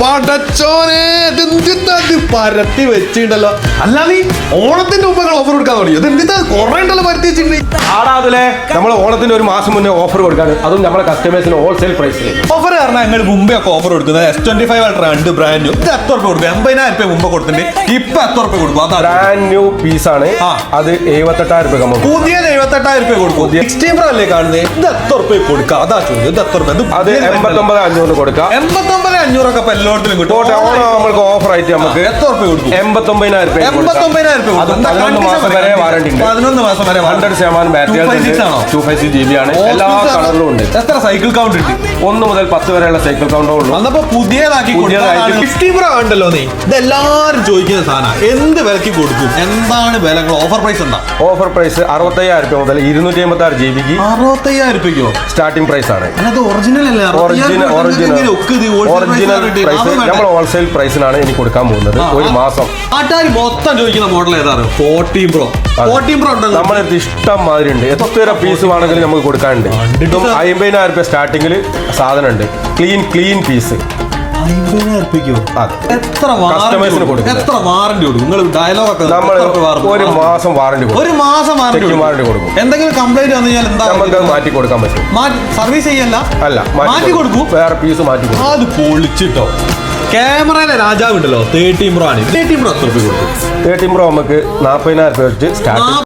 പടച്ചോനെ പരത്തി വെച്ചിട്ടുണ്ടല്ലോ. അല്ല നീ ഓണത്തിന്റെ മുമ്പ് ഓഫർ കൊടുക്കാൻ തുടങ്ങി. ഇത് എന്തിനാ കുറെ ഉണ്ടല്ലോ പരത്തി വെച്ചിട്ടുണ്ട്. ആടാതിലെ നമ്മൾ ഓണത്തിന്റെ ഒരു മാസം മുന്നേ ഓഫർ കൊടുക്കാൻ, അതും നമ്മളെ കസ്റ്റമേഴ്സിന് ഹോൾസെയിൽ പ്രൈസിൽ. ഓഫർ കാരണം ഞങ്ങൾ മുമ്പേ ഒക്കെ ഓഫർ കൊടുക്കുന്നത് S25 രണ്ട് ബ്രാൻഡ് ന്യൂ. ഇത് 10 രൂപ കൊടുക്കും. 80,000 മുമ്പ് കൊടുത്തിട്ടുണ്ട്. ഇപ്പൊ 10 രൂപ കൊടുക്കും. ബ്രാൻഡ് ന്യൂ പീസ് ആണ്. അത് 78,000 രൂപ. പുതിയ 78,000 രൂപ കൊടുക്കും. 16 Pro അല്ലേ കാണുന്നത്? ഇത് 10 രൂപ കൊടുക്കാം. അതാ ചോദിച്ചത്. ഇത് 10 രൂപ. അത് 89,500 കൊടുക്കാം. 89,500 ഒക്കെ എല്ലായിടത്തിലും കിട്ടും. നമ്മൾക്ക് ഓഫർ ആയിട്ട് നമുക്ക് 10 രൂപ കൊടുക്കും. 89,000 രൂപ. 89,000 രൂപ. 11 മാസം വരെ വാറണ്ടി ഉണ്ട്. 11 മാസം വരെ 100% ബാറ്ററി 256 GB ആണ്. എല്ലാ കളറിലും ഉണ്ട്. എത്ര സൈക്കിൾ കൗണ്ട് ഉണ്ട്? 1 മുതൽ 10 വരെയുള്ള സൈക്കിൾ കൗണ്ടേ ഉള്ളൂ. അന്നപ്പോ പുതിയതാക്കി 50 Pro ഉണ്ടല്ലോ നീ. ഇതെല്ലാരും ചോദിക്കുന്ന സാധനം. എന്ത് വിലക്ക് കൊടുക്കും? എന്താണ് വില? ഓഫർ പ്രൈസ് എന്താ? ഓഫർ പ്രൈസ് 65,000 രൂപ മുതൽ 256 GB 65,000 രൂപയ്ക്കോ സ്റ്റാർട്ടിംഗ് പ്രൈസ് ആണ്. ഒറിജിനൽ അല്ലേ? ഒറിജിനൽ പ്രൈസ് നമ്മൾ ഹോൾസെയിൽ പ്രൈസിനാണ് ഇനി കൊടുക്കാൻ പോകുന്നത്. ഒരു മാസം ആട്ടാരി മൊത്തം ചോദിക്കുന്ന മോഡൽ ഏതാണ്? 14 Pro. 14 Pro ഉണ്ടല്ലോ. നമ്മളടുത്ത് ഇഷ്ടം മാതിരി ഉണ്ട്. എത്ര പീസ് വേണമെങ്കിലും നമുക്ക് കൊടുക്കാനുണ്ട്. 50,000 രൂപ സ്റ്റാർട്ടിങ്ങിൽ സാധനം ഉണ്ട്. Clean piece. 50,000 രൂപയ്ക്കോ? എത്ര കസ്റ്റമേഴ്സിന് കൊടുക്കും. എത്ര വാറന്റി കൊടുക്കും? നിങ്ങൾ ഡയലോഗ് ഒക്കെ നമ്മൾ ഒരു മാസം വാറന്റി കൊടുക്കും. ഒരു മാസം വാറന്റി കൊടുക്കും. എന്തെങ്കിലും കംപ്ലൈന്റ് വന്നു കഴിഞ്ഞാൽ എന്താ നമുക്ക് മാറ്റി കൊടുക്കാൻ പറ്റും. സർവീസ് ചെയ്യല്ല, അല്ല മാറ്റി കൊടുക്കും. വേറെ പീസ് മാറ്റി കൊടുക്കും. അത് പൊളിച്ചിട്ടോ. ക്യാമറയിലെ രാജാവ് ഉണ്ടല്ലോ 13 Pro ആണ്. 13 Pro എത്ര രൂപ കൊടുക്കും? 13 Pro നമുക്ക് 40,000 രൂപ വെച്ച് സ്റ്റാർട്ട്.